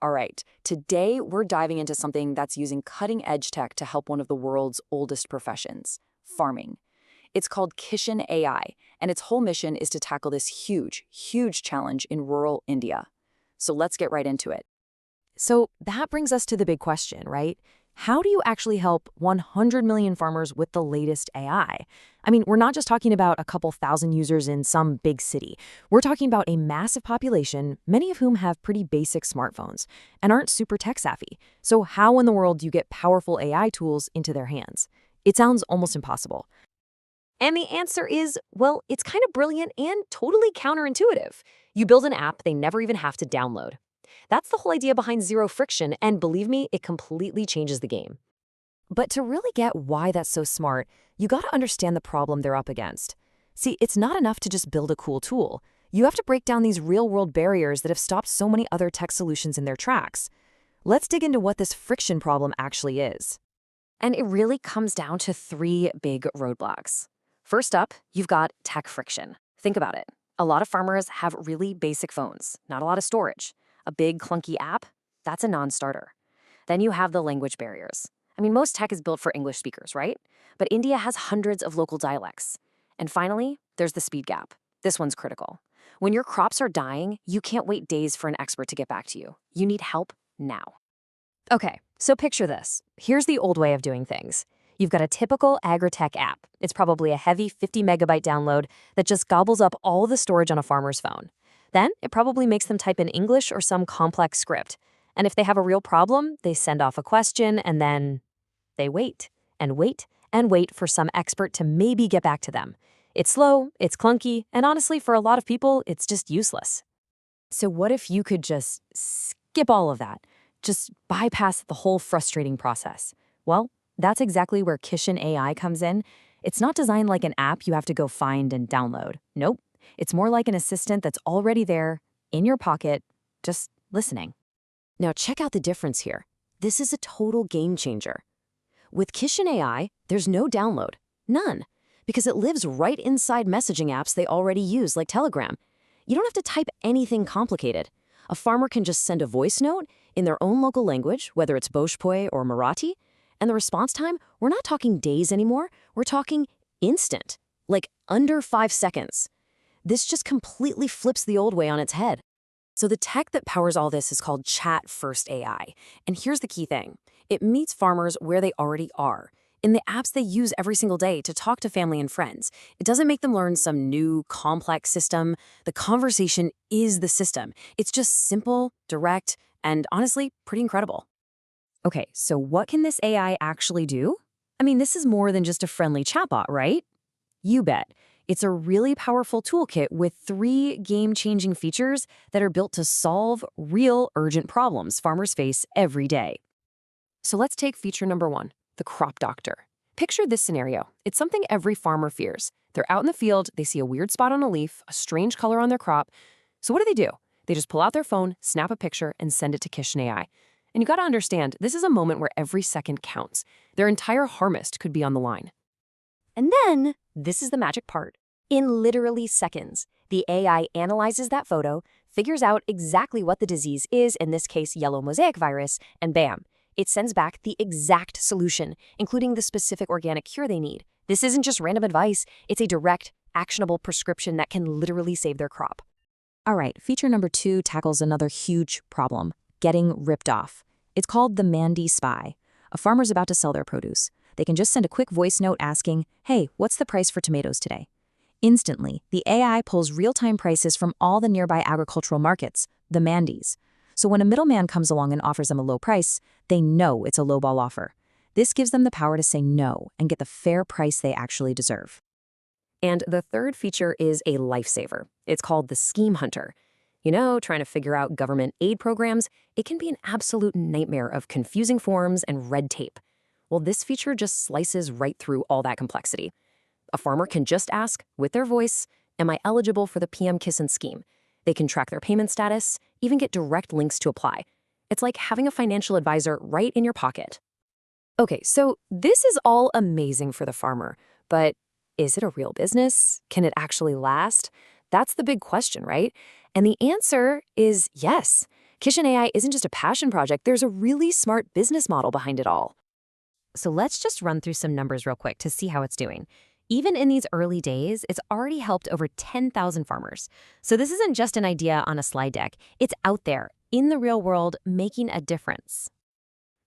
All right, today we're diving into something that's using cutting-edge tech to help one of the world's oldest professions, farming. It's called KishanAI, and its whole mission is to tackle this huge, huge challenge in rural India. So let's get right into it. So that brings us to the big question, right? How do you actually help 100 million farmers with the latest AI? I mean, we're not just talking about a couple thousand users in some big city. We're talking about a massive population, many of whom have pretty basic smartphones and aren't super tech savvy. So how in the world do you get powerful AI tools into their hands? It sounds almost impossible. And the answer is, well, it's kind of brilliant and totally counterintuitive. You build an app they never even have to download. That's the whole idea behind zero friction, and believe me, it completely changes the game. But to really get why that's so smart, you gotta understand the problem they're up against. See, it's not enough to just build a cool tool. You have to break down these real-world barriers that have stopped so many other tech solutions in their tracks. Let's dig into what this friction problem actually is. And it really comes down to three big roadblocks. First up, you've got tech friction. Think about it. A lot of farmers have really basic phones, not a lot of storage. A big, clunky app, that's a non-starter. Then you have the language barriers. I mean, most tech is built for English speakers, right? But India has hundreds of local dialects. And finally, there's the speed gap. This one's critical. When your crops are dying, you can't wait days for an expert to get back to you. You need help now. Okay, so picture this. Here's the old way of doing things. You've got a typical agri-tech app. It's probably a heavy 50 megabyte download that just gobbles up all the storage on a farmer's phone. Then it probably makes them type in English or some complex script. And if they have a real problem, they send off a question and then they wait and wait and wait for some expert to maybe get back to them. It's slow, it's clunky, and honestly, for a lot of people, it's just useless. So what if you could just skip all of that? Just bypass the whole frustrating process? Well, that's exactly where KishanAI comes in. It's not designed like an app you have to go find and download. Nope. It's more like an assistant that's already there, in your pocket, just listening. Now check out the difference here. This is a total game changer. With KishanAI, there's no download, none, because it lives right inside messaging apps they already use, like Telegram. You don't have to type anything complicated. A farmer can just send a voice note in their own local language, whether it's Bhojpuri or Marathi, and the response time, we're not talking days anymore, we're talking instant, like under 5 seconds. This just completely flips the old way on its head. So the tech that powers all this is called chat-first AI. And here's the key thing. It meets farmers where they already are, in the apps they use every single day to talk to family and friends. It doesn't make them learn some new, complex system. The conversation is the system. It's just simple, direct, and honestly, pretty incredible. Okay, so what can this AI actually do? I mean, this is more than just a friendly chatbot, right? You bet. It's a really powerful toolkit with 3 game-changing features that are built to solve real urgent problems farmers face every day. So let's take feature number 1, the crop doctor. Picture this scenario. It's something every farmer fears. They're out in the field, they see a weird spot on a leaf, a strange color on their crop. So what do? They just pull out their phone, snap a picture, and send it to KishanAI. And you gotta understand, this is a moment where every second counts. Their entire harvest could be on the line. And then, this is the magic part. In literally seconds, the AI analyzes that photo, figures out exactly what the disease is, in this case yellow mosaic virus, and bam, it sends back the exact solution, including the specific organic cure they need. This isn't just random advice, it's a direct, actionable prescription that can literally save their crop. All right, feature number 2 tackles another huge problem, getting ripped off. It's called the Mandi Spy. A farmer's about to sell their produce. They can just send a quick voice note asking, hey, what's the price for tomatoes today? Instantly, the AI pulls real-time prices from all the nearby agricultural markets, the mandis. So when a middleman comes along and offers them a low price, they know it's a lowball offer. This gives them the power to say no and get the fair price they actually deserve. And the third feature is a lifesaver. It's called the Scheme Hunter. You know, trying to figure out government aid programs, it can be an absolute nightmare of confusing forms and red tape. Well, this feature just slices right through all that complexity. A farmer can just ask, with their voice, am I eligible for the PM Kisan scheme? They can track their payment status, even get direct links to apply. It's like having a financial advisor right in your pocket. Okay, so this is all amazing for the farmer, but is it a real business? Can it actually last? That's the big question, right? And the answer is yes. KishanAI isn't just a passion project, there's a really smart business model behind it all. So let's just run through some numbers real quick to see how it's doing. Even in these early days, it's already helped over 10,000 farmers. So this isn't just an idea on a slide deck. It's out there, in the real world, making a difference.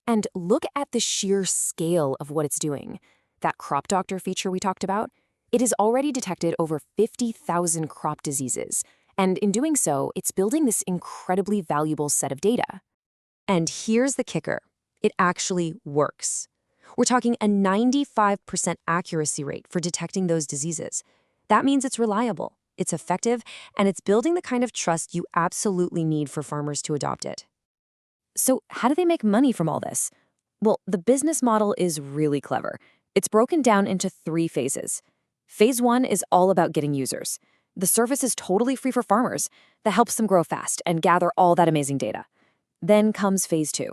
And look at the sheer scale of what it's doing. That crop doctor feature we talked about, it has already detected over 50,000 crop diseases. And in doing so, it's building this incredibly valuable set of data. And here's the kicker. It actually works. We're talking a 95% accuracy rate for detecting those diseases. That means it's reliable, it's effective, and it's building the kind of trust you absolutely need for farmers to adopt it. So how do they make money from all this? Well, the business model is really clever. It's broken down into 3 phases. Phase 1 is all about getting users. The service is totally free for farmers. That helps them grow fast and gather all that amazing data. Then comes Phase 2.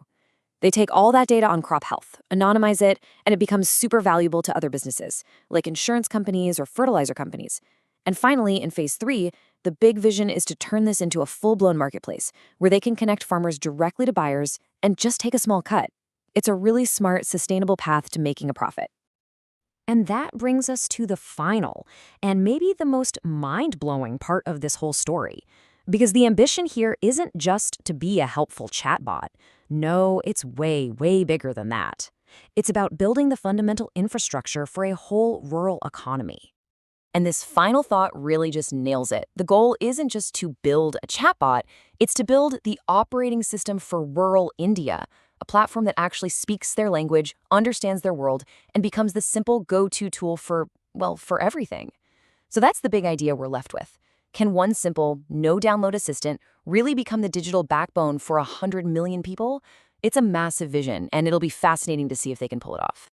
They take all that data on crop health, anonymize it, and it becomes super valuable to other businesses, like insurance companies or fertilizer companies. And finally, in Phase 3, the big vision is to turn this into a full-blown marketplace where they can connect farmers directly to buyers and just take a small cut. It's a really smart, sustainable path to making a profit. And that brings us to the final, and maybe the most mind-blowing part of this whole story. Because the ambition here isn't just to be a helpful chatbot. No, it's way, way bigger than that. It's about building the fundamental infrastructure for a whole rural economy. And this final thought really just nails it. The goal isn't just to build a chatbot, it's to build the operating system for rural India, a platform that actually speaks their language, understands their world, and becomes the simple go-to tool for, well, for everything. So that's the big idea we're left with. Can one simple, no-download assistant really become the digital backbone for 100 million people? It's a massive vision, and it'll be fascinating to see if they can pull it off.